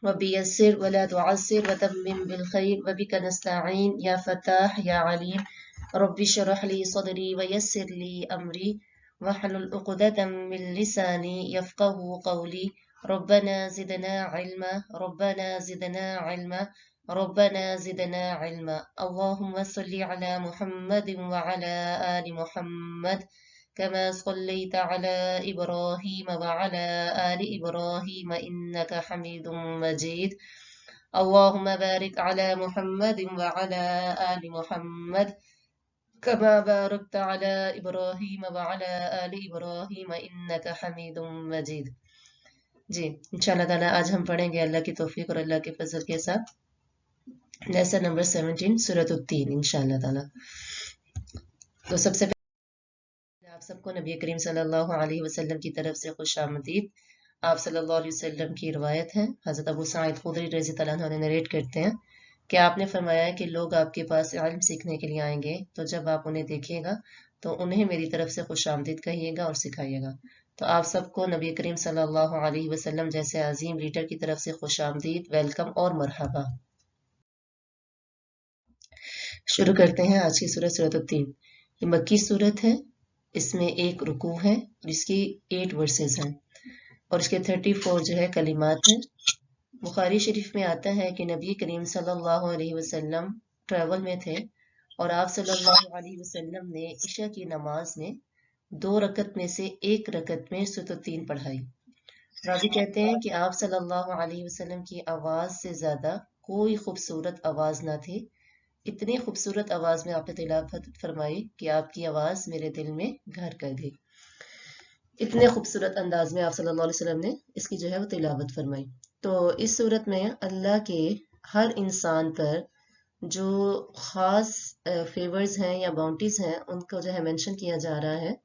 وبيسر ولا تعسر وتمم بالخير وبك نستعين يا فتاح يا عليم. رب اشرح لي صدري ويسر لي أمري واحلل عقدة من لساني يفقه قولي. ربنا زدنا علما، ربنا زدنا علما، ربنا زدنا علما. اللهم صل على محمد وعلى آل محمد كما صليت على إبراهيم وعلى آل إبراهيم إنك حميد مجيد. اللهم بارك على محمد وعلى آل محمد كما باركت على إبراهيم وعلى آل إبراهيم إنك حميد مجيد. जी इंशाल्लाह ताला आज हम पढ़ेंगे अल्लाह की तौफीक और अल्लाह के फजल के साथ लेसन नंबर 17 सूरत तीन इंशाल्लाह ताला। तो सबसे आप सबको नबी करीम सल्लल्लाहु अलैहि वसल्लम की तरफ से खुश आमदीद। आप सल्लल्लाहु अलैहि वसल्लम की रिवायत है, हज़रत अबू सईद खुदरी रज़ी अल्लाह अन्हु नरेट करते हैं कि आपने फरमाया है कि लोग आपके पास इल्म सीखने के लिए आएंगे, तो जब आप उन्हें देखिएगा तो उन्हें मेरी तरफ से खुश आमदीद कहिएगा और सिखाइएगा। तो आप सबको नबी करीम सल्लल्लाहु अलैहि वसल्लम जैसे अजीम लीडर की तरफ से खुश आमदीद, वेलकम और मरहबा। शुरू करते हैं आज की सूरत सूरत तीन। ये मक्की सूरत है, इसमें एक रुकू है जिसकी 8 वर्सेस हैं और इसके 34 जो है कलिमात हैं। बुखारी शरीफ में आता है कि नबी करीम सल्लल्लाहु अलैहि वसल्लम ट्रैवल में थे और आप सल्लल्लाहु अलैहि वसल्लम ने इशा की नमाज में 2 रकत में से 1 रकत में सूरत तीन पढ़ाई। रावी कहते हैं कि आप सल्लल्लाहु अलैहि वसल्लम की आवाज़ से ज़्यादा कोई खूबसूरत आवाज़ ना थी। इतनी खूबसूरत आवाज़ में आपने तिलावत फरमाई कि आपकी आवाज़ मेरे दिल में घर कर गई। इतने खूबसूरत अंदाज में आप सल्लल्लाहु अलैहि वसल्लम ने इसकी जो है वो तिलावत फरमाई। तो इस सूरत में अल्लाह के हर इंसान पर जो ख़ास फेवर्स हैं या बाउंटीज़ हैं उनको जो है मेंशन किया जा रहा है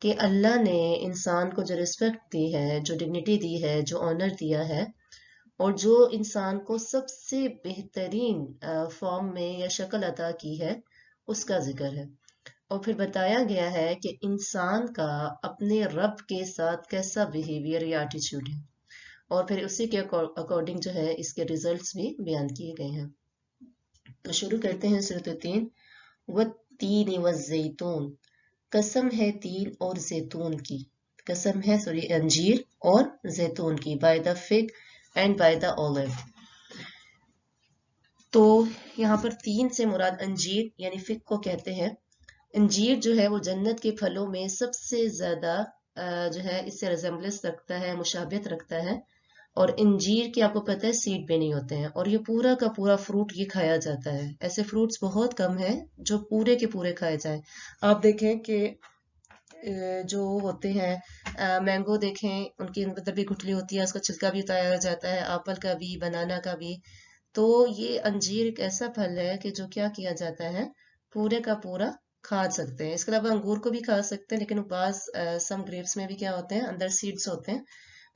कि अल्लाह ने इंसान को जो रिस्पेक्ट दी है, जो डिग्निटी दी है, जो ऑनर दिया है और जो इंसान को सबसे बेहतरीन फॉर्म में या शक्ल अता की है उसका जिक्र है। और फिर बताया गया है कि इंसान का अपने रब के साथ कैसा बिहेवियर या एटीट्यूड है और फिर उसी के अकॉर्डिंग जो है इसके रिजल्ट्स भी बयान किए गए हैं। तो शुरू करते हैं सूरत तीन। वत्तीन वज़्ज़ैतून, कसम है तीन और जैतून की, कसम है अंजीर और जैतून की, by the fig and by the olive. तो यहाँ पर तीन से मुराद अंजीर यानी फिग को कहते हैं। अंजीर जो है वो जन्नत के फलों में सबसे ज़्यादा जो है इससे रिजेम्बलेंस रखता है, मुशाबियत रखता है। और अंजीर के आपको पता है सीड भी नहीं होते हैं और ये पूरा का पूरा फ्रूट ये खाया जाता है। ऐसे फ्रूट्स बहुत कम हैं जो पूरे के पूरे खाए जाएं। आप देखें कि जो होते हैं मैंगो देखें, उनकी अंदर भी गुठली होती है, उसका छिलका भी उतारा जाता है, एप्पल का भी, बनाना का भी। तो ये अंजीर एक ऐसा फल है कि जो क्या किया जाता है, पूरे का पूरा खा सकते हैं। इसके अलावा अंगूर को भी खा सकते हैं, लेकिन बाज सम ग्रेप्स में भी क्या होते हैं, अंदर सीड्स होते हैं।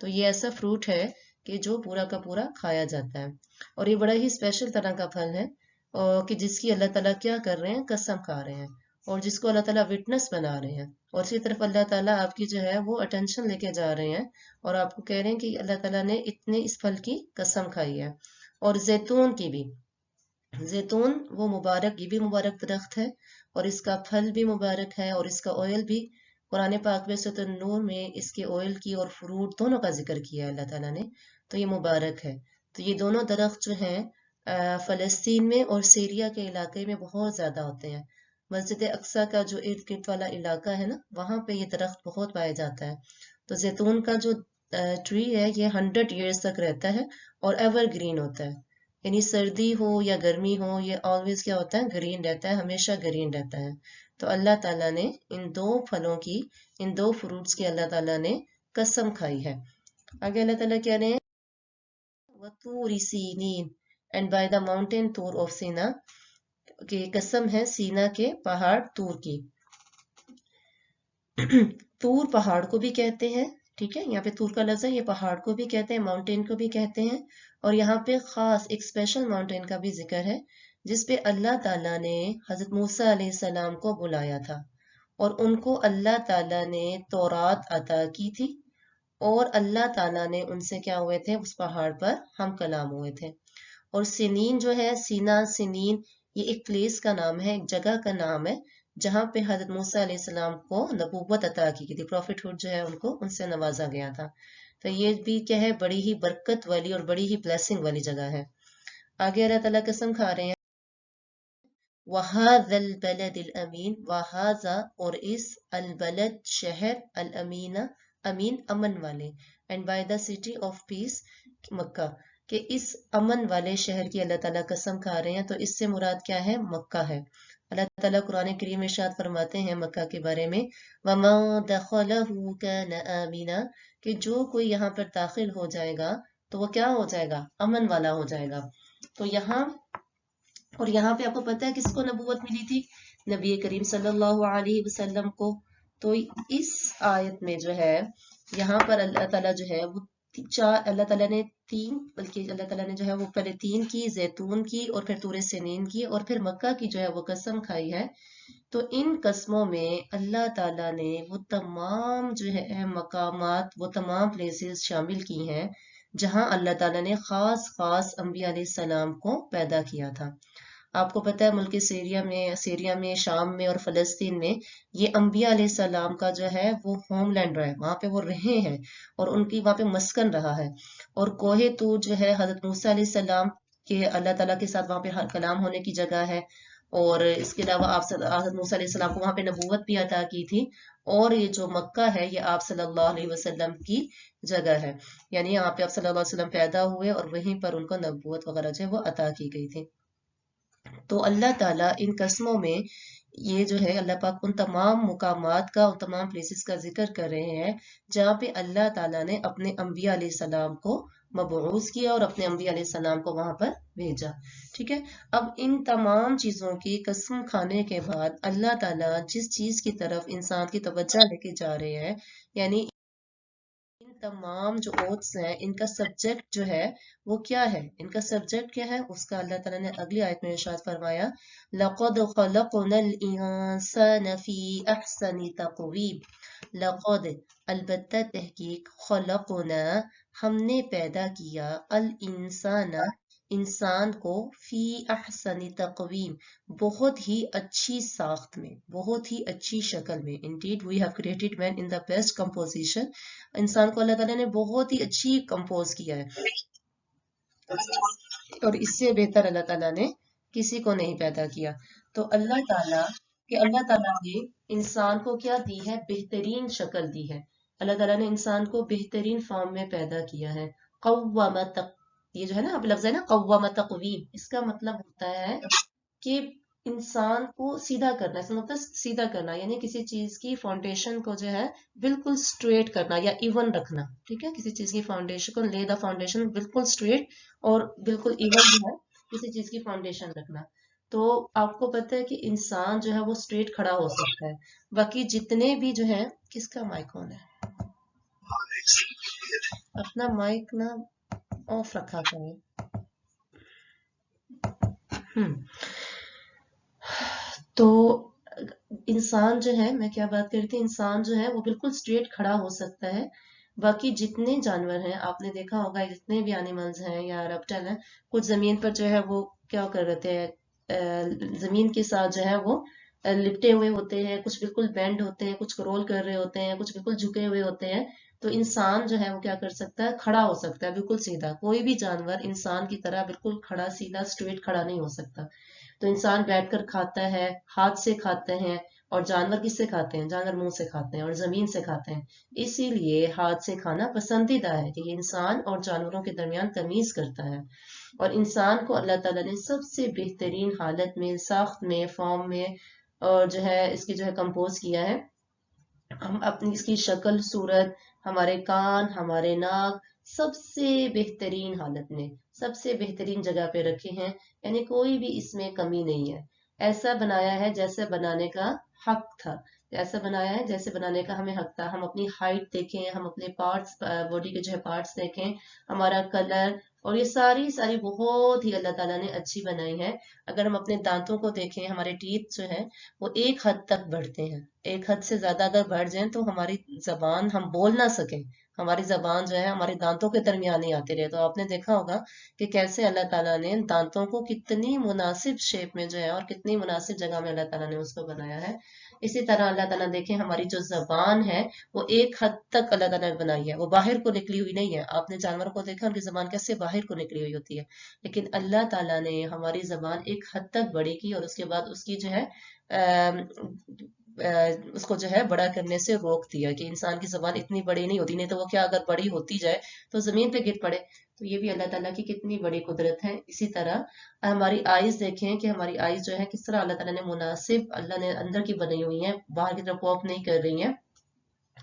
तो ये ऐसा फ्रूट है कि जो पूरा का पूरा खाया जाता है और ये बड़ा ही स्पेशल तरह का फल है और कि जिसकी अल्लाह ताला क्या कर रहे हैं, कसम खा रहे हैं और जिसको अल्लाह ताला विटनेस बना रहे हैं और इसी तरफ अल्लाह ताला आपकी जो है वो अटेंशन लेके जा रहे हैं और आपको कह रहे हैं कि अल्लाह ताला ने इतने इस फल की कसम खाई है। और जैतून की भी, जैतून वो मुबारक, ये भी मुबारक दरख्त है और इसका फल भी मुबारक है और इसका ऑयल भी। कुरान पाक में सूरह नूर में इसके ऑयल की और फ्रूट दोनों का जिक्र किया है अल्लाह ताला ने, तो ये मुबारक है। तो ये दोनों दरख्त जो हैं फ़लस्तीन में और सीरिया के इलाके में बहुत ज़्यादा होते हैं। मस्जिद अक्सा का जो इर्द गिर्द वाला इलाका है ना, वहाँ पे ये दरख्त बहुत पाया जाता है। तो जैतून का जो ट्री है ये 100 ईयर्स तक रहता है और एवर ग्रीन होता है, यानी सर्दी हो या गर्मी हो ये ऑलवेज क्या होता है, ग्रीन रहता है, हमेशा ग्रीन रहता है। तो अल्लाह ताला ने इन दो फलों की, इन दो फ्रूट्स की अल्लाह ताला ने कसम खाई है। आगे अल्लाह ताला कह रहे हैं वतूरी सीनीन, एंड बाय द माउंटेन तूर ऑफ सीना, की कसम है सीना के पहाड़ तूर की। तूर पहाड़ को भी कहते हैं, ठीक है, यहाँ पे तूर का लफ्ज है, ये पहाड़ को भी कहते हैं, माउंटेन को भी कहते हैं। और यहाँ पे खास एक स्पेशल माउंटेन का भी जिक्र है जिसपे अल्लाह ताला ने हजरत मूसा अलैहिस्सलाम को बुलाया था और उनको अल्लाह ताला ने तौरात अता की थी اور اللہ تعالیٰ نے ان سے کیا ہوئے تھے، اس پہاڑ پر ہم کلام ہوئے تھے۔ اور سنین جو ہے، سینا سنین، یہ ایک پلیس کا نام ہے، ایک جگہ کا نام ہے جہاں پہ حضرت موسیٰ علیہ السلام کو نبوت عطا کی گئی تھی، پروفٹ ہوڈ جو ہے ان کو ان سے نوازا گیا تھا۔ تو یہ بھی کیا ہے، بڑی ہی برکت والی اور بڑی ہی بلیسنگ والی جگہ ہے۔ آگے اللہ تعالیٰ قسم کھا رہے ہیں، وَهَذَا الْبَلَدِ الْأَمِينَ، وَهَذَا اور اس، البلد شہر، الامین امین امن والے، and by the city of peace Mecca, کہ اس امن والے شہر کی اللہ تعالیٰ قسم کھا رہے ہیں۔ تو اس سے مراد کیا ہے، مکہ ہے۔ اللہ تعالیٰ قرآن کریم میں ارشاد فرماتے ہیں مکہ کے بارے میں، وَمَن دَخَلَهُ كَانَ آمِنًا، کہ جو کوئی یہاں پر داخل ہو جائے گا تو وہ کیا ہو جائے گا، امن والا ہو جائے گا۔ تو یہاں اور یہاں پہ آپ کو پتہ ہے کس کو نبوت ملی تھی، نبی کریم صلی اللہ علیہ وسلم کو۔ تو اس آیت میں جو ہے، یہاں پر اللہ تعالیٰ جو ہے وہ اللہ تعالیٰ نے تین، بلکہ اللہ تعالیٰ نے جو ہے وہ پہلے تین کی، زیتون کی، اور پھر طور سنین کی، اور پھر مکہ کی جو ہے وہ قسم کھائی ہے۔ تو ان قسموں میں اللہ تعالیٰ نے وہ تمام جو ہے مقامات، وہ تمام پلیسز شامل کی ہیں جہاں اللہ تعالیٰ نے خاص خاص انبیاء علیہ السلام کو پیدا کیا تھا۔ آپ کو پتہ ہے ملک سیریا میں، شام میں اور فلسطین میں یہ انبیاء علیہ السلام کا جو ہے وہ ہوم لینڈ رہا ہے، وہاں پہ وہ رہے ہیں اور ان کی وہاں پہ مسکن رہا ہے۔ اور کوہ طور جو ہے حضرت موسیٰ علیہ السلام کے اللہ تعالیٰ کے ساتھ وہاں پہ کلام ہونے کی جگہ ہے، اور اس کے علاوہ آپ حضرت موسیٰ علیہ السلام کو وہاں پہ نبوت بھی عطا کی تھی۔ اور یہ جو مکہ ہے یہ آپ صلی اللہ علیہ وسلم کی جگہ ہے، یعنی یہاں پہ آپ صلی اللہ علیہ وسلم پیدا ہوئے اور وہیں پر ان کو نبوت وغیرہ جو ہے وہ عطا کی گئی تھی۔ تو اللہ تعالیٰ ان قسموں میں یہ جو ہے، اللہ پاک ان تمام مقامات کا، ان تمام پلیسز کا ذکر کر رہے ہیں جہاں پہ اللہ تعالیٰ نے اپنے انبیاء علیہ السلام کو مبعوث کیا اور اپنے انبیاء علیہ السلام کو وہاں پر بھیجا۔ ٹھیک ہے، اب ان تمام چیزوں کی قسم کھانے کے بعد اللہ تعالیٰ جس چیز کی طرف انسان کی توجہ لے کے جا رہے ہیں، یعنی ان تمام جو اوتھس ہیں ان کا سبجیکٹ جو ہے وہ کیا ہے، ان کا سبجیکٹ کیا ہے، اس کا اللہ تعالیٰ نے اگلی آیت میں ارشاد فرمایا، لَقَدْ خَلَقْنَا الْإِنسَانَ فِي أَحْسَنِ تَقْوِيمٍ، لقد البتہ تحقیق، خلقنا ہم نے پیدا کیا، الانسان انسان کو، فی احسن تقویم بہت ہی اچھی ساخت میں، بہت ہی اچھی شکل میں، indeed we have created man in the best composition، انسان کو اللہ تعالیٰ نے بہت ہی اچھی کمپوز کیا ہے، اور اس سے بہتر اللہ تعالیٰ نے کسی کو نہیں پیدا کیا۔ تو اللہ تعالیٰ نے انسان کو کیا دی ہے، بہترین شکل دی ہے۔ اللہ تعالیٰ نے انسان کو بہترین فارم میں پیدا کیا ہے۔ قوّم یہ جو ہے نا، اب لفظ ہے نا قوّم تقویم، اس کا مطلب ہوتا ہے کہ انسان کو سیدھا کرنا، اس مطلب سیدھا کرنا، یعنی کسی چیز کی فاؤنڈیشن کو جو ہے بالکل سٹریٹ کرنا یا ایون رکھنا۔ ٹھیک ہے، کسی چیز کی فاؤنڈیشن کو، لے دا فاؤنڈیشن بالکل سٹریٹ اور بالکل ایون جو ہے کسی چیز کی فاؤنڈیشن رکھنا۔ تو آپ کو پتہ ہے کہ انسان جو ہے وہ سٹریٹ کھڑا ہو سکتا ہے، باقی جتنے بھی جو ہے، کس کا مائک آن ہے، اپنا مائک نہ آف رکھا کریں۔ تو انسان جو ہے، میں کیا بات کر رہی تھی، انسان جو ہے وہ بالکل سٹریٹ کھڑا ہو سکتا ہے، باقی جتنے جانور ہیں آپ نے دیکھا ہوگا، جتنے بھی اینیملز ہیں یا ریپٹائل ہیں، کچھ زمین پر جو ہے وہ کیا کر رہتے ہیں، زمین کے ساتھ جو ہے وہ لپٹے ہوئے ہوتے ہیں، کچھ بالکل بینڈ ہوتے ہیں، کچھ کرول کر رہے ہوتے ہیں، کچھ بالکل جھکے ہوئے ہوتے ہیں۔ تو انسان جو ہے وہ کیا کر سکتا ہے، کھڑا ہو سکتا ہے بالکل سیدھا۔ کوئی بھی جانور انسان کی طرح بالکل کھڑا سیدھا سٹریٹ کھڑا نہیں ہو سکتا۔ تو انسان بیٹھ کر کھاتا ہے، ہاتھ سے کھاتے ہیں، اور جانور کس سے کھاتے ہیں، جانور منہ سے کھاتے ہیں اور زمین سے کھاتے ہیں۔ اسی لیے ہاتھ سے کھانا پسندیدہ ہے کہ یہ انسان اور جانوروں کے درمیان تمیز کرتا ہے۔ اور انسان کو اللہ تعالیٰ نے سب سے بہترین حالت میں، ساخت میں، فارم میں، اور جو ہے اس کی جو ہے کمپوز کیا ہے۔ ہم اپنی اس کی شکل صورت، ہمارے کان، ہمارے ناک، سب سے بہترین حالت میں، سب سے بہترین جگہ پہ رکھے ہیں، یعنی کوئی بھی اس میں کمی نہیں ہے۔ ایسا بنایا ہے جیسے بنانے کا حق تھا، ایسا بنایا ہے جیسے بنانے کا ہمیں حق تھا۔ ہم اپنی ہائٹ دیکھیں، ہم اپنے پارٹس، باڈی کے جو ہے پارٹس دیکھیں، ہمارا کلر، اور یہ ساری بہت ہی اللہ تعالیٰ نے اچھی بنائی ہے۔ اگر ہم اپنے دانتوں کو دیکھیں، ہمارے ٹیتھ جو ہے وہ ایک حد تک بڑھتے ہیں، ایک حد سے زیادہ اگر بڑھ جائیں تو ہماری زبان، ہم بول نہ سکیں، हमारी जबान जो है हमारे दांतों के दरमियान ही आती रहे। तो आपने देखा होगा कि कैसे अल्लाह ताला ने दांतों को कितनी मुनासिब शेप में जो है और कितनी मुनासिब जगह में अल्लाह ताला ने उसको बनाया है। इसी तरह अल्लाह ताला देखें हमारी जो जबान है वो एक हद तक अल्लाह ताला ने बनाई है, वो बाहर को निकली हुई नहीं है। आपने जानवरों को देखा उनकी जबान कैसे बाहर को निकली हुई होती है, लेकिन अल्लाह ताला ने हमारी जबान एक हद तक बड़ी की और उसके बाद उसकी जो है उसको जो है बड़ा करने से रोक दिया कि इंसान की जबान इतनी बड़ी नहीं होती, नहीं तो वो क्या अगर बड़ी होती जाए तो जमीन पे गिर पड़े। तो ये भी अल्लाह ताला की कितनी बड़ी कुदरत है। इसी तरह हमारी आईज देखें कि हमारी आईज जो है किस तरह अल्लाह ताला ने मुनासिब अल्लाह ने अंदर की बनाई हुई है, बाहर की तरफ पॉप नहीं कर रही है,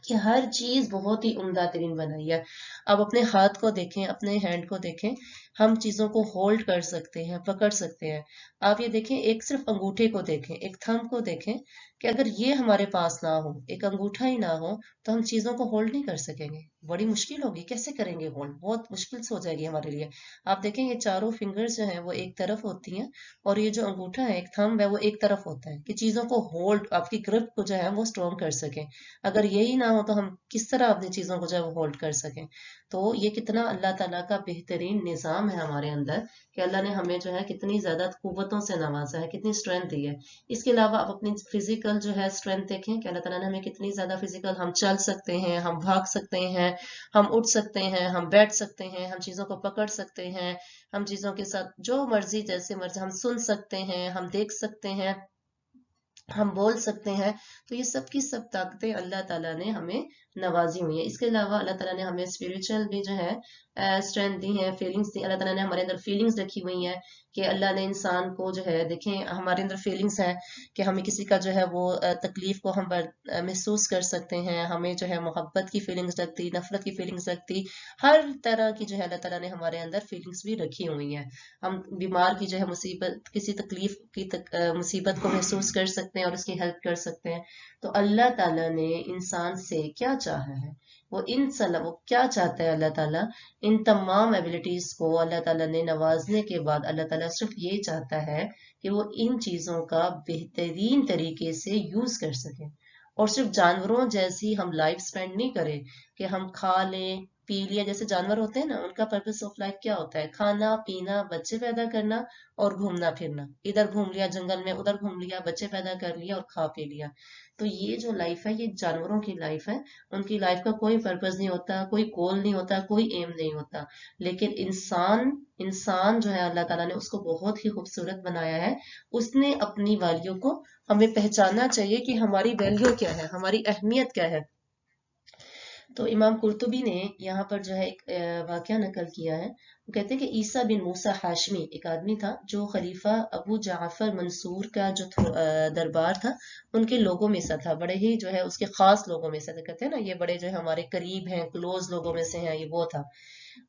कि हर चीज बहुत ही उम्दा तरीन बनाई है। अब अपने हाथ को देखें, अपने हैंड को देखें, हम चीजों को होल्ड कर सकते हैं, पकड़ सकते हैं। आप ये देखें, एक सिर्फ अंगूठे को देखें, एक थंब को देखें, कि अगर ये हमारे पास ना हो, एक अंगूठा ही ना हो, तो हम चीजों को होल्ड नहीं कर सकेंगे। बड़ी मुश्किल होगी, कैसे करेंगे होल्ड, बहुत मुश्किल से हो जाएगी हमारे लिए। आप देखें ये चारों फिंगर्स जो हैं वो एक तरफ होती हैं, और ये जो अंगूठा है, एक थंब है, वो एक तरफ होता है, कि चीजों को होल्ड, आपकी ग्रिप को जो है वो स्ट्रॉन्ग कर सकें। अगर यही ना हो तो हम किस तरह अपनी चीजों को जो है वो होल्ड कर सकें। तो ये कितना अल्लाह ताला का बेहतरीन निज़ाम है हमारे अंदर, कि अल्लाह ने हमें जो है कितनी ज्यादा कुव्वतों से नवाजा है, कितनी स्ट्रेंथ दी है। इसके अलावा आप अपनी फिजिकल जो है स्ट्रेंथ देखें कि अल्लाह ताला ने हमें कितनी ज्यादा फिजिकल, हम चल सकते हैं, हम भाग सकते हैं, हम उठ सकते हैं, हम बैठ सकते हैं, हम चीजों को पकड़ सकते हैं, हम चीजों के साथ जो मर्जी जैसे मर्जी हम सुन सकते हैं, हम देख सकते हैं, हम बोल सकते हैं। तो ये सब की सब ताकतें अल्लाह ताला ने हमें नवाजी हुई है। इसके अलावा अल्लाह ताला ने हमें स्पिरिचुअल भी जो है स्ट्रेंथ दी है, फीलिंग्स दी। अल्लाह ताला ने हमारे अंदर फीलिंग्स रखी हुई हैं, कि अल्लाह ने इंसान को जो है, देखें हमारे अंदर फीलिंग्स है कि हमें किसी का जो है वो तकलीफ को हम महसूस कर सकते हैं, हमें जो है मोहब्बत की फीलिंग्स लगती, नफरत की फीलिंग्स लगती, हर तरह की जो है अल्लाह ताला ने हमारे अंदर फीलिंग्स भी रखी हुई हैं। हम बीमार की जो है मुसीबत, किसी तकलीफ की मुसीबत को महसूस कर सकते हैं और उसकी हेल्प कर सकते हैं। तो अल्लाह ताला ने इंसान से क्या चाहा है, वो क्या चाहता है अल्लाह ताला, इन तमाम एबिलिटीज को अल्लाह ताला ने नवाजने के बाद अल्लाह ताला सिर्फ ये चाहता है कि वो इन चीजों का बेहतरीन तरीके से यूज कर सके, और सिर्फ जानवरों जैसी हम लाइफ स्पेंड नहीं करें कि हम खा लें पी लिया। जैसे जानवर होते हैं ना, उनका पर्पस ऑफ लाइफ क्या होता है, खाना पीना, बच्चे पैदा करना और घूमना फिरना। इधर घूम लिया जंगल में, उधर घूम लिया, बच्चे पैदा कर लिया और खा पी लिया। तो ये जो लाइफ है ये जानवरों की लाइफ है, उनकी लाइफ का कोई पर्पस नहीं होता, कोई गोल नहीं होता, कोई एम नहीं होता। लेकिन इंसान इंसान जो है अल्लाह ताला ने उसको बहुत ही खूबसूरत बनाया है। उसने अपनी वैल्यू को, हमें पहचानना चाहिए कि हमारी वैल्यू क्या है, हमारी अहमियत क्या है। तो इमाम कुर्तुबी ने यहाँ पर जो है एक वाकया नकल किया है। वो कहते हैं कि ईसा बिन मूसा हाशमी एक आदमी था जो खलीफा अबू जाफर मंसूर का जो दरबार था उनके लोगों में से था, बड़े ही जो है उसके खास लोगों में से था। कहते हैं ना ये बड़े जो है हमारे करीब हैं, क्लोज लोगों में से हैं, ये वो था।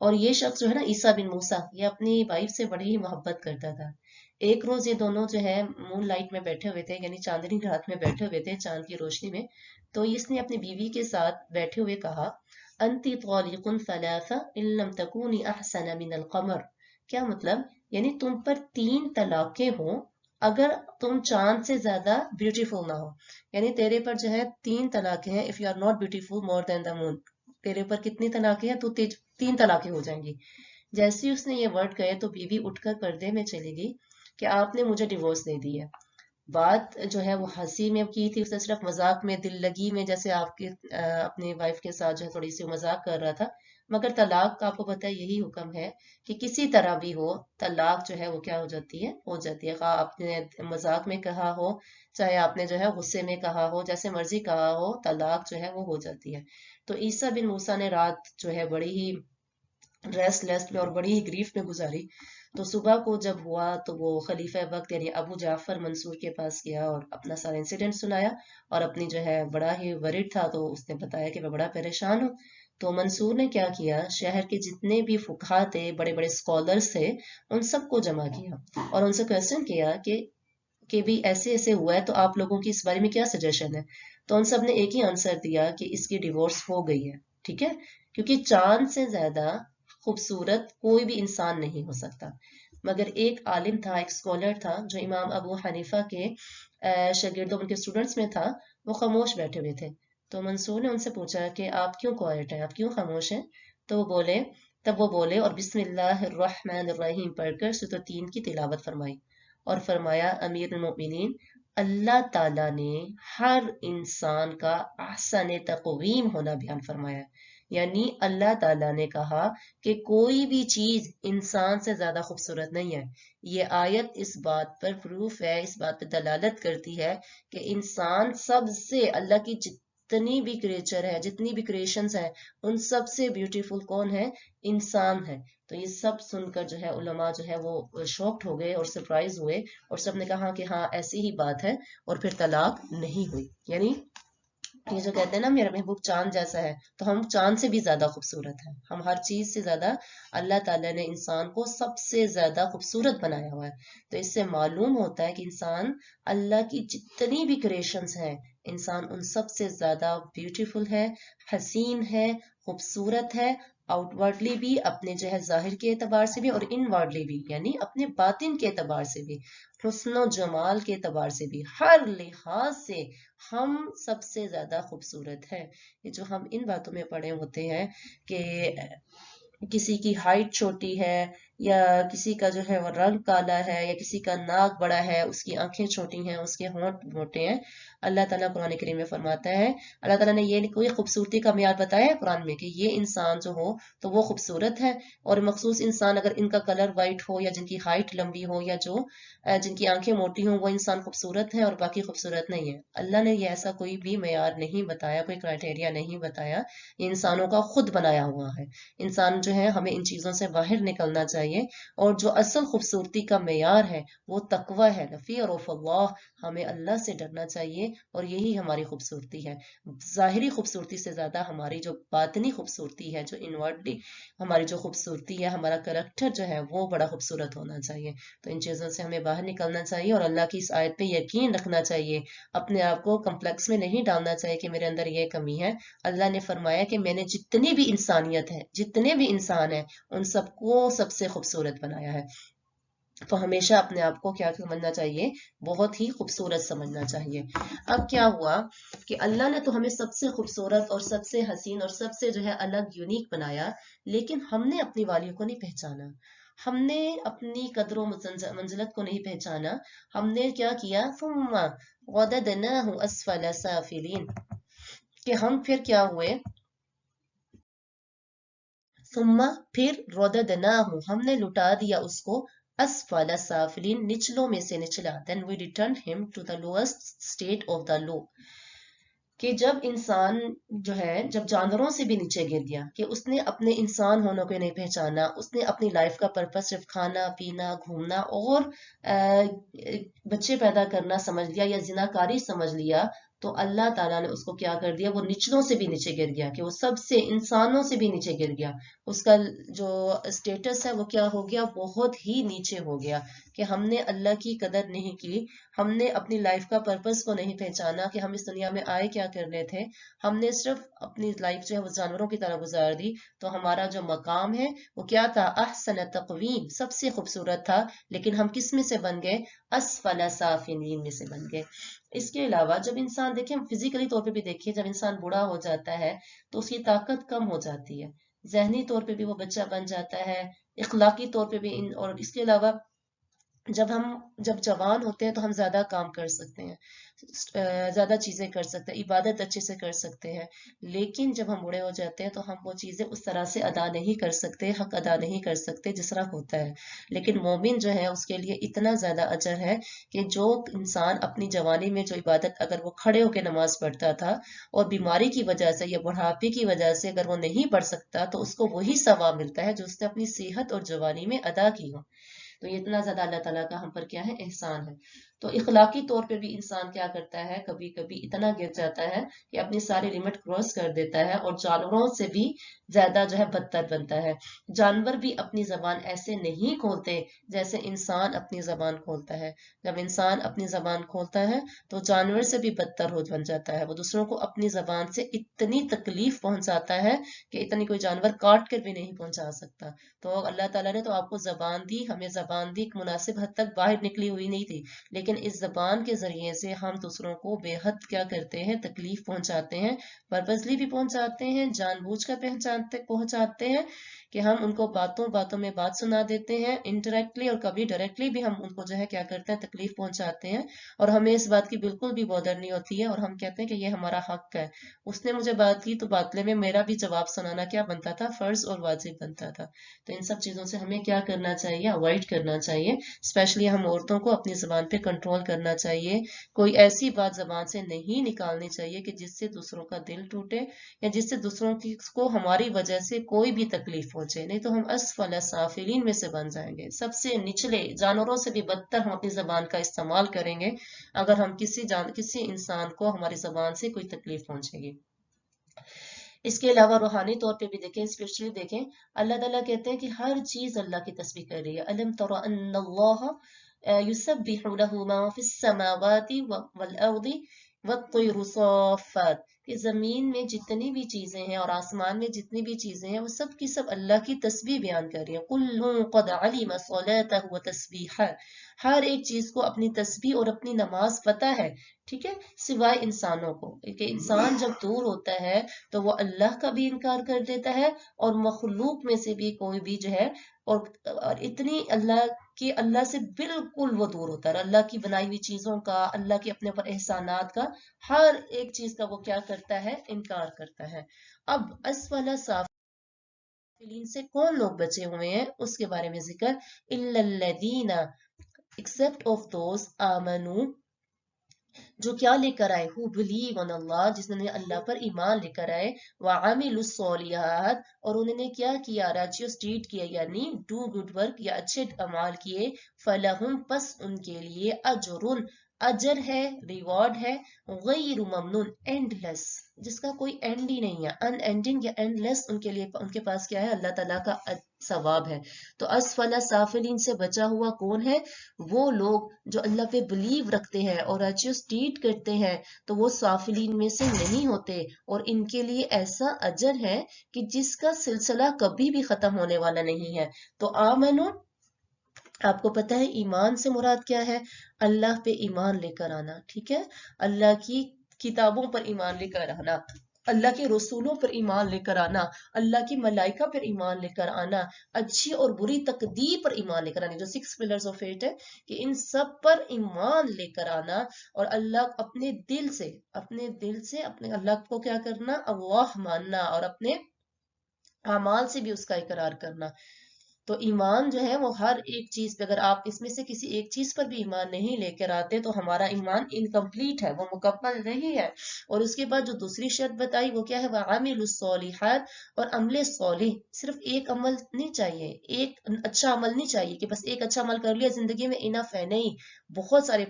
और ये शख्स जो है ना ईसा बिन मूसा, ये अपनी वाइफ से बड़ी ही मोहब्बत करता था। एक रोज ये दोनों जो है मून लाइट में बैठे हुए थे, यानी चांदनी रात में बैठे हुए थे, चांद की रोशनी में। तो इसने अपनी बीवी के साथ बैठे हुए कहा, अंती तालिकुन सलासा इन लम तकूनी अहसन मिनल कमर। क्या मतलब, यानी तुम पर 3 तलाकें हो अगर तुम चांद से ज्यादा ब्यूटीफुल ना हो। यानी तेरे पर जो है 3 तलाकें हैं, if you are not beautiful more than the moon. तेरे पर कितनी तलाकें हैं, तो 3 तलाकें हो जाएंगी। जैसे ही उसने ये वर्ड कहे तो बीवी उठकर पर्दे में चली गई कि आपने मुझे डिवोर्स दे दिया। बात जो है वो हंसी में की थी, उसने सिर्फ मजाक में, दिल लगी में, जैसे आपके अपनी वाइफ के साथ जो है थोड़ी सी मजाक कर रहा था। मगर तलाक का आपको पता है यही हुक्म है कि किसी तरह भी हो तलाक जो है वो क्या हो जाती है, हो जाती है। खा आपने मजाक में कहा हो, चाहे आपने जो है गुस्से में कहा हो, जैसे मर्जी कहा हो, तलाक जो है वो हो जाती है। तो ईसा बिन मूसा ने रात जो है बड़ी ही रेस्टलेस में और बड़ी ही ग्रीफ में गुजारी। तो सुबह को जब हुआ तो वो खलीफा वक्त यानी अबू जाफर मंसूर के पास गया और अपना सारा इंसिडेंट सुनाया, और अपनी जो है बड़ा ही वरिड था तो उसने बताया कि मैं बड़ा परेशान हूँ। तो मंसूर ने क्या किया, शहर के जितने भी फुकहा थे, बड़े बड़े स्कॉलर्स थे, उन सबको जमा किया और उनसे क्वेश्चन किया कि भी ऐसे ऐसे हुआ है तो आप लोगों की इस बारे में क्या सजेशन है। तो उन सब ने एक ही आंसर दिया कि इसकी डिवोर्स हो गई है। ठीक है, क्योंकि चांद से ज्यादा खूबसूरत कोई भी इंसान नहीं हो सकता। मगर एक आलिम था, एक स्कॉलर था जो इमाम अबू हनीफा के शागिर्दों, उनके स्टूडेंट्स में था, वो खामोश बैठे हुए थे। तो मंसूर ने उनसे पूछा कि आप क्यों क्वाइट हैं, आप क्यों खामोश हैं? तो वो बोले और बिस्मिल्लाहिर्रहमानिर्रहीम पढ़कर सूरह 3 की तिलावत फरमाई और फरमाया, अमीरुल मोमिनीन, अल्लाह ताला ने हर इंसान का अहसन तक़वीम होना बयान फरमाया। यानी अल्लाह ताला ने कहा कि कोई भी चीज इंसान से ज्यादा खूबसूरत नहीं है। ये आयत इस बात पर प्रूफ है, इस बात पर दलालत करती है कि इंसान सबसे, अल्लाह की जितनी भी क्रिएचर है, जितनी भी क्रिएशंस है, उन सबसे ब्यूटीफुल कौन है? इंसान है। तो ये सब सुनकर जो है उलमा जो है वो शॉक्ड हो गए और सरप्राइज हुए और सबने कहा कि हाँ ऐसी ही बात है, और फिर तलाक नहीं हुई। यानी ये जो कहते हैं ना मेरा महबूब चांद जैसा है, तो हम चांद से भी ज्यादा खूबसूरत हैं। हम हर चीज से ज्यादा, अल्लाह ताला ने इंसान को सबसे ज्यादा खूबसूरत बनाया हुआ है। तो इससे मालूम होता है कि इंसान, अल्लाह की जितनी भी क्रिएशंस हैं, इंसान उन सबसे ज्यादा ब्यूटीफुल है, हसीन है, खूबसूरत है, आउटवर्डली भी, अपने जो है जाहिर के एतबार से भी, और इनवर्डली भी यानी अपने बातिन के एतबार से भी, हुस्न जमाल के एतबार से भी, हर लिहाज से हम सबसे ज्यादा खूबसूरत है। ये जो हम इन बातों में पढ़े होते हैं कि किसी की हाइट छोटी है, या किसी का जो है वो रंग काला है, या किसी का नाक बड़ा है, उसकी आंखें छोटी हैं, उसके होंठ मोटे हैं, अल्लाह ताला कुरान करीम में फरमाता है, अल्लाह ताला ने ये कोई खूबसूरती का मियार बताया है कुरान में कि ये इंसान जो हो तो वो खूबसूरत है, और मखसूस इंसान अगर इनका कलर वाइट हो, या जिनकी हाइट लंबी हो, या जो जिनकी आंखें मोटी हों, वो इंसान खूबसूरत है और बाकी खूबसूरत नहीं है। अल्लाह ने ये ऐसा कोई भी मियार नहीं बताया, कोई क्राइटेरिया नहीं बताया, ये इंसानों का खुद बनाया हुआ है। इंसान जो है, हमें इन चीजों से बाहर निकलना चाहिए, और जो असल खूबसूरती का मेयार है वो तकवा है, नफी और अल्लाह, हमें अल्लाह से डरना चाहिए, और यही हमारी खूबसूरती है। जाहिरी खूबसूरती से ज्यादा हमारी जो बातनी खूबसूरती है, जो इनवर्डली हमारी जो खूबसूरती है, हमारा करैक्टर जो है वो बड़ा खूबसूरत होना चाहिए। तो इन चीजों से हमें बाहर निकलना चाहिए और अल्लाह की इस आयत पे यकीन रखना चाहिए। अपने आप को कम्प्लेक्स में नहीं डालना चाहिए कि मेरे अंदर ये कमी है। अल्लाह ने फरमाया कि मैंने जितनी भी इंसानियत है, जितने भी इंसान है, उन सबको सबसे खूबसूरत बनाया है। तो हमेशा अपने आप को क्या समझना चाहिए? बहुत ही खूबसूरत समझना चाहिए। अब क्या हुआ कि अल्लाह ने तो हमें सबसे खूबसूरत और सबसे हसीन और सबसे जो है अलग यूनिक बनाया, लेकिन हमने अपनी वालियों को नहीं पहचाना, हमने अपनी कदरों मंजिलत को नहीं पहचाना। हमने क्या किया? सुम्मा वददनाहु अस्फल साफिलीन, कि हम फिर क्या हुए? सुम्मा फिर रोददनाहु, हमने लुटा दिया उसको, असफल साफिलीन, निचलों में से निचला। Then we return him to the lowest state of the low, कि जब इंसान जो है, जब जानवरों से भी नीचे गिर गया, कि उसने अपने इंसान होने को नहीं पहचाना, उसने अपनी लाइफ का पर्पस सिर्फ खाना पीना घूमना और बच्चे पैदा करना समझ लिया, या जिनाकारी समझ लिया, तो अल्लाह ताला ने उसको क्या कर दिया? वो निचलों से भी नीचे गिर गया, कि वो सबसे, इंसानों से भी नीचे गिर गया। उसका जो स्टेटस है वो क्या हो गया? बहुत ही नीचे हो गया, कि हमने अल्लाह की कदर नहीं की, हमने अपनी लाइफ का पर्पस को नहीं पहचाना कि हम इस दुनिया में आए क्या करने थे। हमने सिर्फ अपनी लाइफ जो है वो जानवरों की तरह गुजार दी। तो हमारा जो मकाम है वो क्या था? अहसन तक़वीम, सबसे खूबसूरत था, लेकिन हम किस में से बन गए? असफल साफिलीन में से बन गए। इसके अलावा जब इंसान, देखें फिजिकली तौर पे भी देखिए, जब इंसान बूढ़ा हो जाता है तो उसकी ताकत कम हो जाती है, जहनी तौर पे भी वो बच्चा बन जाता है, इखलाकी तौर पे भी और इसके अलावा जब जवान होते हैं तो हम ज्यादा काम कर सकते हैं, ज्यादा चीजें कर सकते हैं, इबादत अच्छे से कर सकते हैं। लेकिन जब हम बूढ़े हो जाते हैं तो हम वो चीजें उस तरह से अदा नहीं कर सकते, हक अदा नहीं कर सकते जिस तरह होता है। लेकिन मोमिन जो है उसके लिए इतना ज्यादा अजर है कि जो इंसान अपनी जवानी में जो इबादत, अगर वो खड़े होकर नमाज पढ़ता था और बीमारी की वजह से या बुढ़ापे की वजह से अगर वो नहीं पढ़ सकता, तो उसको वही सवाब मिलता है जो उसने अपनी सेहत और जवानी में अदा की हो। तो ये इतना ज्यादा अल्लाह ताला का हम पर क्या है? एहसान है। तो इखलाकी तौर पे भी इंसान क्या करता है? कभी कभी इतना गिर जाता है कि अपनी सारी लिमिट क्रॉस कर देता है और जानवरों से भी ज्यादा जो है बदतर बनता है। जानवर भी अपनी जबान ऐसे नहीं खोलते जैसे इंसान अपनी जबान खोलता है। जब इंसान अपनी जबान खोलता है तो जानवर से भी बदतर हो बन जाता है। वो दूसरों को अपनी जबान से इतनी तकलीफ पहुंचाता है कि इतनी कोई जानवर काट कर भी नहीं पहुंचा सकता। तो अल्लाह ताला ने तो आपको जबान दी, हमें जबान दी, एक मुनासिब हद तक बाहर निकली हुई नहीं थी, लेकिन لیکن اس زبان کے ذریعے سے ہم دوسروں کو بے حد کیا کرتے ہیں، تکلیف پہنچاتے ہیں، پرپزلی بھی پہنچاتے ہیں، جان بوجھ کر پہنچاتے ہیں کہ ہم ان کو باتوں باتوں میں بات سنا دیتے ہیں انڈائریکٹلی، اور کبھی ڈائریکٹلی بھی ہم ان کو جو ہے کیا کرتے ہیں، تکلیف پہنچاتے ہیں، اور ہمیں اس بات کی بالکل بھی بودر نہیں ہوتی ہے، اور ہم کہتے ہیں کہ یہ ہمارا حق ہے، اس نے مجھے بات کی تو بادلے میں میرا بھی جواب سنانا کیا بنتا تھا، فرض اور واجب بنتا تھا۔ تو ان سب چیزوں سے ہمیں کیا کرنا چاہیے، اوائڈ کرنا چاہیے، اسپیشلی ہم عورتوں کو اپنی زبان پہ کنٹرول کرنا چاہیے، کوئی ایسی بات زبان سے نہیں نکالنی چاہیے کہ جس سے دوسروں کا دل ٹوٹے، یا جس سے دوسروں کو ہماری وجہ سے کوئی بھی تکلیف پہنچے، نہیں تو ہم اسفل سافلین میں سے بن جائیں گے، سب سے نچلے جانوروں سے بھی بدتر ہم اپنی زبان کا استعمال کریں گے اگر ہم کسی انسان کو ہماری زبان سے کوئی تکلیف پہنچے گی۔ اس کے علاوہ روحانی طور پہ بھی دیکھیں، اسپرچولی دیکھیں، اللہ تعالیٰ کہتے ہیں کہ ہر چیز اللہ کی تسبیح کر رہی ہے، الم تر ان اللہ یسبح له ما فی السماوات والارض والطیر صافات، کہ زمین میں جتنی بھی چیزیں ہیں اور آسمان میں جتنی بھی چیزیں ہیں وہ سب کی سب اللہ کی تسبیح بیان کر رہی ہیں، کل قد علم صلاته وتسبیحہ، ہر ایک چیز کو اپنی تسبیح اور اپنی نماز پتہ ہے، ٹھیک ہے، سوائے انسانوں کو، کہ انسان جب دور ہوتا ہے تو وہ اللہ کا بھی انکار کر دیتا ہے، اور مخلوق میں سے بھی کوئی بھی جو ہے، اور اتنی اللہ سے بالکل وہ دور ہوتا ہے، اللہ کی بنائی ہوئی چیزوں کا، اللہ کے اپنے اوپر احسانات کا، ہر ایک چیز کا وہ کیا کرتا ہے، انکار کرتا ہے۔ اب اسفل سافلین سے کون لوگ بچے ہوئے ہیں اس کے بارے میں ذکر، الا الذین، except of those آمنو، جو کیا لے کر آئے، who believe on اللہ، جس نے اللہ پر ایمان لے کر آئے، وعملوا الصالحات، اور انہوں نے کیا کیا، righteous deed کیا، یعنی do good work یا اچھے اعمال کیے، فلہم، پس ان کے لیے اجر ہے، ریوارڈ ہے، غیر ممنون، اینڈ لیس، جس کا کوئی اینڈ ہی نہیں ہے، ان اینڈنگ یا اینڈ لیس، ان کے لیے ان کے پاس کیا ہے، اللہ تعالیٰ کا ثواب ہے۔ تو اسفل سافلین سے بچا ہوا کون ہے، وہ لوگ جو اللہ پہ بلیو رکھتے ہیں اور righteous deed کرتے ہیں، تو وہ سافلین میں سے نہیں ہوتے، اور ان کے لیے ایسا اجر ہے کہ جس کا سلسلہ کبھی بھی ختم ہونے والا نہیں ہے۔ تو آمنو، آپ کو پتہ ہے ایمان سے مراد کیا ہے، اللہ پہ ایمان لے کر آنا، ٹھیک ہے، اللہ کی کتابوں پر ایمان لے کر آنا، اللہ کے رسولوں پر ایمان لے کر آنا، اللہ کی ملائکہ پر ایمان لے کر آنا، اچھی اور بری تقدیر پر ایمان لے کر آنا، جو 6 pillars of faith ہے، کہ ان سب پر ایمان لے کر آنا، اور اللہ اپنے دل سے اپنے اللہ کو کیا کرنا، اللہ ماننا، اور اپنے اعمال سے بھی اس کا اقرار کرنا۔ تو ایمان جو ہے وہ ہر ایک چیز پہ، اگر آپ اس میں سے کسی ایک چیز پر بھی ایمان نہیں لے کر آتے تو ہمارا ایمان انکمپلیٹ ہے، وہ مکمل نہیں ہے۔ اور اس کے بعد جو دوسری شرط بتائی وہ کیا ہے، وَعَمِلُوا الصَّالِحَاتِ، اور عمل صالح، صرف ایک عمل نہیں چاہیے، ایک اچھا عمل نہیں چاہیے کہ بس ایک اچھا عمل کر لیا زندگی میں انف ہے، نہیں، بہت سارے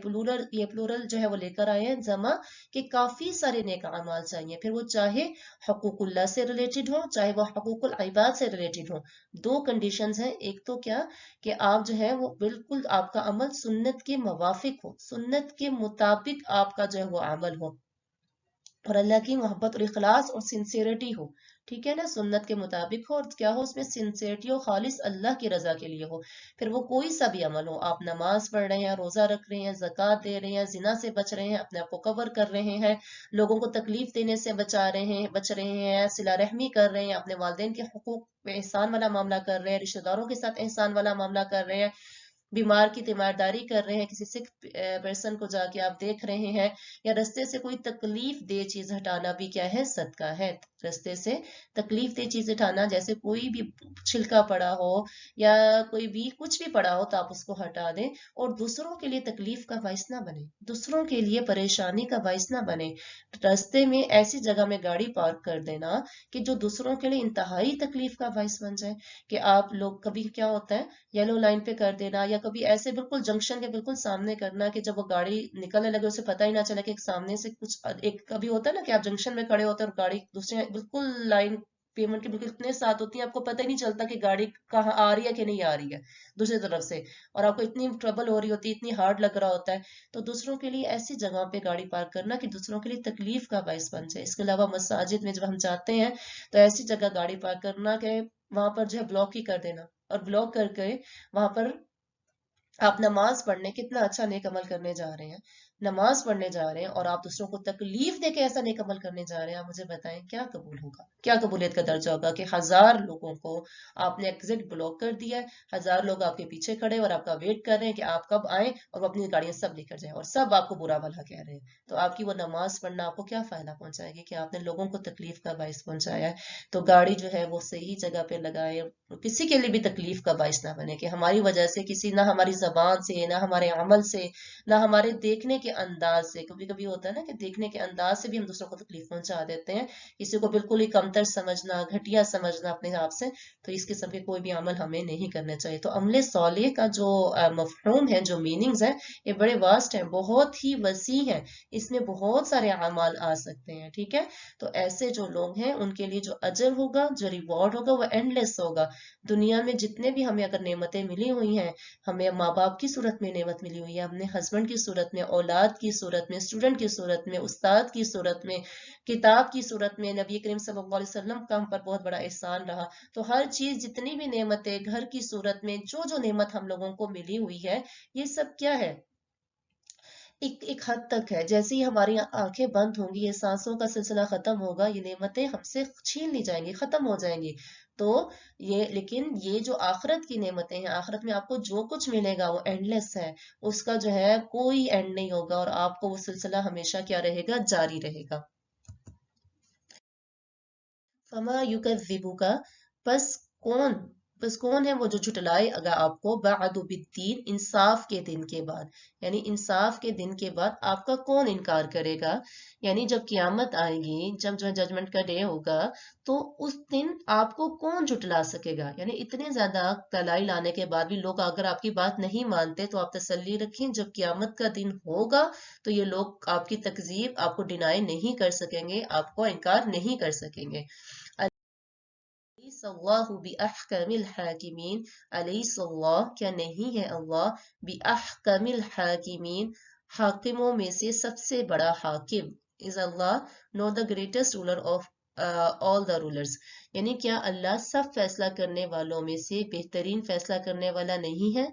یہ پلورل جو ہے وہ لے کر آئے ہیں جمع، کہ کافی سارے نیک اعمال چاہیے، پھر وہ چاہے حقوق اللہ سے ریلیٹڈ ہو، چاہے وہ حقوق العباد سے ریلیٹڈ ہو۔ دو کنڈیشنز ہیں، ایک تو کیا کہ آپ جو ہے وہ بالکل آپ کا عمل سنت کے موافق ہو، سنت کے مطابق آپ کا جو ہے وہ عمل ہو، اور اللہ کی محبت اور اخلاص اور سنسیریٹی ہو، ٹھیک ہے نا، سنت کے مطابق ہو، اور کیا ہو، اس میں سنسیریٹی ہو، خالص اللہ کی رضا کے لیے ہو، پھر وہ کوئی سا بھی عمل ہو، آپ نماز پڑھ رہے ہیں، روزہ رکھ رہے ہیں، زکوٰۃ دے رہے ہیں، زنا سے بچ رہے ہیں، اپنے آپ کو کور کر رہے ہیں، لوگوں کو تکلیف دینے سے بچ رہے ہیں، صلہ رحمی کر رہے ہیں، اپنے والدین کے حقوق میں احسان والا معاملہ کر رہے ہیں، رشتہ داروں کے ساتھ احسان والا معاملہ کر رہے ہیں، بیمار کی تیمارداری کر رہے ہیں، کسی سکھ پرسن کو جا کے آپ دیکھ رہے ہیں، یا رستے سے کوئی تکلیف دہ چیز ہٹانا بھی کیا ہے، صدقہ ہے۔ رستے سے تکلیف دہ چیز ہٹانا، جیسے کوئی بھی چھلکا پڑا ہو یا کوئی بھی کچھ بھی پڑا ہو تو آپ اس کو ہٹا دیں، اور دوسروں کے لیے تکلیف کا باعث نہ بنے، دوسروں کے لیے پریشانی کا باعث نہ بنے۔ رستے میں ایسی جگہ میں گاڑی پارک کر دینا کہ جو دوسروں کے لیے انتہائی تکلیف کا باعث بن جائے، کہ آپ لوگ کبھی کیا ہوتا ہے یلو لائن پہ کر دینا، یا کبھی ایسے بالکل جنکشن کے بالکل سامنے کرنا کہ جب وہ گاڑی نکلنے لگے اسے پتہ ہی نہ چلے کہ ایک سامنے سے کچھ، ایک کبھی ہوتا ہے نا کہ آپ جنکشن میں کھڑے ہوتے ہیں اور گاڑی دوسرے بالکل لائن پیمنٹ کے بالکل اتنے ساتھ ہوتی ہیں، آپ کو پتہ ہی نہیں چلتا کہ گاڑی کہاں آ رہی ہے کہ نہیں آ رہی ہے دوسری طرف سے، اور آپ کو اتنی ٹربل ہو رہی ہوتی ہے، اتنی ہارڈ لگ رہا ہوتا ہے۔ تو دوسروں کے لیے ایسی جگہ پہ گاڑی پارک کرنا کہ دوسروں کے لیے تکلیف کا باعث بن جائے۔ اس کے علاوہ مساجد میں جب ہم جاتے ہیں تو ایسی جگہ گاڑی پارک کرنا کہ وہاں پر جو ہے بلاک ہی کر دینا، اور بلاک کر کے وہاں پر आप नमाज पढ़ने कितना अच्छा नेक अमल करने जा रहे हैं, नमाज पढ़ने जा रहे हैं, और आप दूसरों को तकलीफ देके ऐसा नेक अमल करने जा रहे हैं, आप मुझे बताएं क्या कबूल होगा, क्या कबूलियत का दर्जा होगा कि 1000 लोगों को आपने एग्जिट ब्लॉक कर दिया है, 1000 लोग आपके पीछे खड़े और आपका वेट कर रहे हैं कि आप कब आए और वो अपनी गाड़ियां सब लेकर जाएं और सब आपको बुरा भला कह रहे हैं, तो आपकी वो नमाज पढ़ना आपको क्या फायदा पहुंचाएगी कि आपने लोगों को तकलीफ का बाइस पहुंचाया है। तो गाड़ी जो है वो सही जगह पे लगाए, किसी के लिए भी तकलीफ का बाइस ना बने कि हमारी वजह से किसी, ना हमारी जबान से, ना हमारे अमल से, ना हमारे देखने के अंदाज से, कभी कभी होता है ना कि देखने के अंदाज से भी हम दूसरों को तकलीफ पहुंचा देते हैं, किसी को बिल्कुल ही कमतर समझना, घटिया समझना अपने आप से, तो इस किस्म के कोई भी अमल हमें नहीं करने चाहिए। तो अमले सौले का जो मफहूम है, जो मीनिंग्स है, ये बड़े वास्ट हैं, बहुत ही वसी हैं, इसमें बहुत सारे अमाल आ सकते हैं, ठीक है। तो ऐसे जो लोग हैं उनके लिए जो अजर होगा, जो रिवॉर्ड होगा, वो एंडलेस होगा। दुनिया में जितने भी हमें अगर नेमतें मिली हुई हैं, हमें माँ बाप की सूरत में नेमत मिली हुई है, अपने हस्बैंड की सूरत में, औलाद की सूरत में, स्टूडेंट की सूरत में, उस्ताद की सूरत में, किताब की सूरत में, नबी करीम सल्लल्लाहु अलैहि वसल्लम का हम पर बहुत बड़ा एहसान रहा। तो हर चीज, जितनी भी नेमतें घर की सूरत में, जो जो नेमत हम लोगों को मिली हुई है, ये सब क्या है, एक एक हद तक है। जैसे ही हमारी आंखें बंद होंगी, ये सांसों का सिलसिला खत्म होगा, ये नेमतें हमसे छीन ली जाएंगी, खत्म हो जाएंगी। तो ये, लेकिन ये जो आखिरत की नेमतें हैं, आखिरत में आपको जो कुछ मिलेगा वो एंडलेस है, उसका जो है कोई एंड नहीं होगा, और आपको वो सिलसिला हमेशा क्या रहेगा, जारी रहेगा। फमा युकज़्ज़िबुका, बस कौन बस कौन है वो जो झुटलाएगा आपको, बअदु बिद्दीन, इंसाफ के दिन के बाद, यानी इंसाफ के दिन के बाद आपका कौन इनकार करेगा, यानी जब कियामत आएगी, जब जो जजमेंट का डे होगा, तो उस दिन आपको कौन झुटला सकेगा। यानी इतने ज्यादा दलाइल लाने के बाद भी लोग अगर आपकी बात नहीं मानते, तो आप तसल्ली रखें, जब कियामत का दिन होगा तो ये लोग आपकी तकजीब, आपको डिनाई नहीं कर सकेंगे, आपको इनकार नहीं कर सकेंगे। अलैहिस्सल्लाहु बिअहकमिल हाकिमीन, अलैहिस्सल्लाह, क्या नहीं है अल्लाह, बिअहकमिल हाकिमीन, हाकिमों में से सबसे बड़ा हाकिम, is Allah know the greatest ruler of all the rulers, यानी क्या अल्लाह सब फैसला करने वालों में से बेहतरीन फैसला करने वाला नहीं है।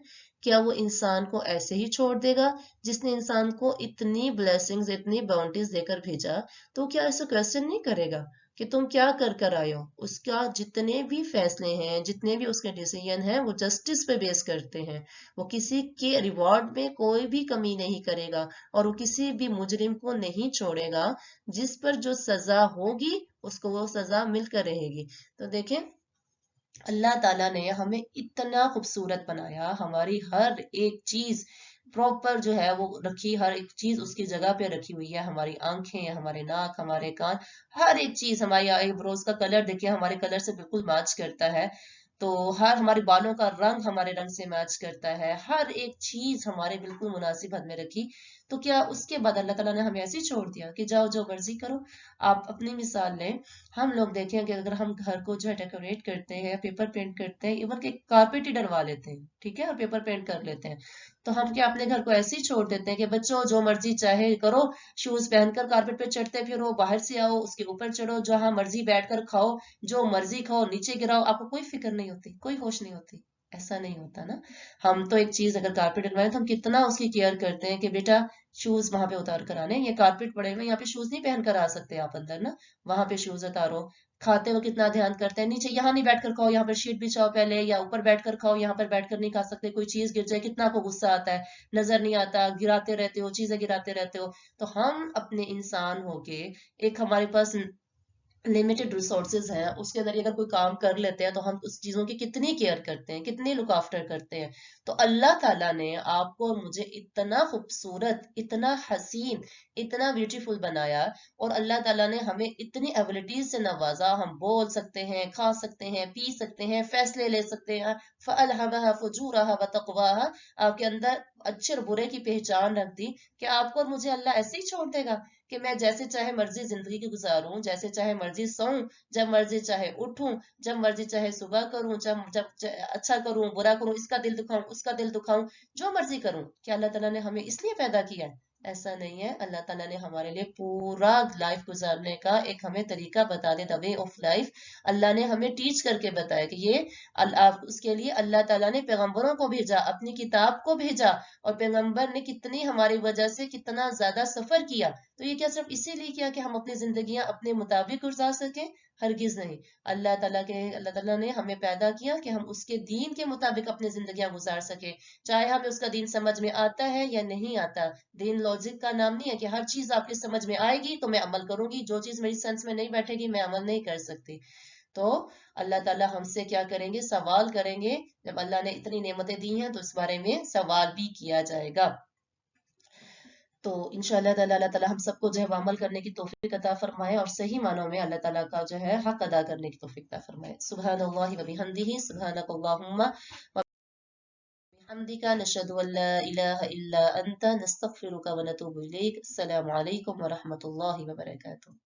क्या वो इंसान को ऐसे ही छोड़ देगा, जिसने इंसान को इतनी ब्लेसिंग्स, इतनी बाउंटीज देकर भेजा, तो क्या ऐसा क्वेश्चन नहीं करेगा कि तुम क्या कर कर आए हो। उसका जितने भी फैसले हैं, जितने भी उसके डिसीजन हैं, वो जस्टिस पे बेस करते हैं, वो किसी के रिवॉर्ड में कोई भी कमी नहीं करेगा, और वो किसी भी मुजरिम को नहीं छोड़ेगा, जिस पर जो सजा होगी उसको वो सजा मिलकर रहेगी। तो देखें, अल्लाह ताला ने हमें इतना खूबसूरत बनाया, हमारी हर एक चीज प्रॉपर जो है वो रखी, हर एक चीज उसकी जगह पे रखी हुई है, हमारी आंखें, हमारे नाक, हमारे कान, हर एक चीज, हमारी आईब्रोज का कलर देखिए हमारे कलर से बिल्कुल मैच करता है, तो हर हमारे बालों का रंग हमारे रंग से मैच करता है, हर एक चीज हमारे बिल्कुल मुनासिब हद में रखी। तो क्या उसके बाद अल्लाह ताला ने हमें ऐसे ही छोड़ दिया कि जाओ जो मर्जी करो। आप अपनी मिसाल लें, हम लोग देखें कि अगर हम घर को जो है डेकोरेट करते हैं, पेपर पेंट करते हैं, इवन के कारपेट ही डलवा लेते हैं, ठीक है, और पेपर पेंट कर लेते हैं, तो हम क्या अपने घर को ऐसे ही छोड़ देते हैं कि बच्चों जो मर्जी चाहे करो, शूज पहनकर कारपेट पे चढ़ते फिरो, बाहर से आओ उसके ऊपर चढ़ो, जहां मर्जी बैठकर खाओ, जो मर्जी खाओ, नीचे गिराओ, आपको कोई फिक्र नहीं होती, कोई होश नहीं होती। ऐसा नहीं होता ना। हम तो एक चीज अगर कारपेट डलवाएं तो हम कितना उसकी केयर करते हैं कि बेटा शूज वहां पे उतार कर आने, ये कारपेट पड़े हुए, यहाँ पे शूज नहीं पहन कर आ सकते आप अंदर ना, वहां पे शूज उतारो। खाते हुए कितना ध्यान करते हैं, नीचे यहाँ नहीं बैठकर खाओ, यहाँ पर शीट बिछाओ पहले, या ऊपर बैठकर खाओ, यहाँ पर बैठकर नहीं खा सकते, कोई चीज गिर जाए कितना को गुस्सा आता है, नजर नहीं आता, गिराते रहते हो, चीजें गिराते रहते हो। तो हम अपने इंसान होके, एक हमारे पास लिमिटेड रिसोर्सेज हैं, उसके अंदर ही अगर कोई काम कर लेते हैं, तो हम उस चीजों की कितनी केयर करते हैं, कितनी लुक आफ्टर करते हैं। तो अल्लाह ताला ने आपको और मुझे इतना खूबसूरत, इतना हसीन, इतना ब्यूटीफुल बनाया, और अल्लाह ताला ने हमें इतनी एबिलिटीज से नवाजा, हम बोल सकते हैं, खा सकते हैं, पी सकते हैं, फैसले ले सकते हैं। फअल्हमहा फुजूरहा व तक़वाहा, आपके अंदर अच्छे और बुरे की पहचान रख दी। क्या आपको और मुझे अल्लाह ऐसे ही छोड़ देगा कि मैं जैसे चाहे मर्जी जिंदगी की गुजारूं, जैसे चाहे मर्जी सोऊं, जब मर्जी चाहे उठूं, जब मर्जी चाहे सुबह करूं, अच्छा करूं, बुरा करूं, इसका दिल दुखाऊं, उसका दिल दुखाऊं, जो मर्जी करूं? क्या अल्लाह ताला ने हमें इसलिए पैदा किया है? ऐसा नहीं है। अल्लाह ताला ने हमारे लिए पूरा लाइफ गुजारने का एक हमें तरीका बता दिया, द वे ऑफ लाइफ अल्लाह ने हमें टीच करके बताया कि ये उसके लिए अल्लाह ताला ने पैगंबरों को भेजा, अपनी किताब को भेजा, और पैगंबर ने कितनी हमारी वजह से कितना ज्यादा सफर किया। तो ये क्या सिर्फ इसीलिए किया कि हम अपनी जिंदगियां अपने मुताबिक गुजार सकें? हरगिज नहीं। अल्लाह ताला ने हमें पैदा किया कि हम उसके दीन के मुताबिक अपनी जिंदगियां गुजार सके, चाहे हमें उसका दीन समझ में आता है या नहीं आता। दीन लॉजिक का नाम नहीं है कि हर चीज आपकी समझ में आएगी तो मैं अमल करूंगी, जो चीज मेरी सेंस में नहीं बैठेगी मैं अमल नहीं कर सकती। तो अल्लाह ताला हमसे क्या करेंगे? सवाल करेंगे। जब अल्लाह ने इतनी नेमतें दी हैं तो इस बारे में सवाल भी किया जाएगा। तो इंशाअल्लाह ताला अल्लाह ताला हम सबको जो है वो अमल करने की तौफीक अता फरमाए, और सही मानों में अल्लाह ताला का जो है हक अदा करने की तौफीक अता फरमाए। सुब्हानल्लाहि व बिहम्दिही, सुब्हानकल्लाहुम्मा व बिहम्दिका, नशहदु अल्ला इलाहा इल्ला अंता, नस्तगफिरुका व नतूबु इलैक। अस्सलामु अलैकुम व रहमतुल्लाहि व बरकातुहू।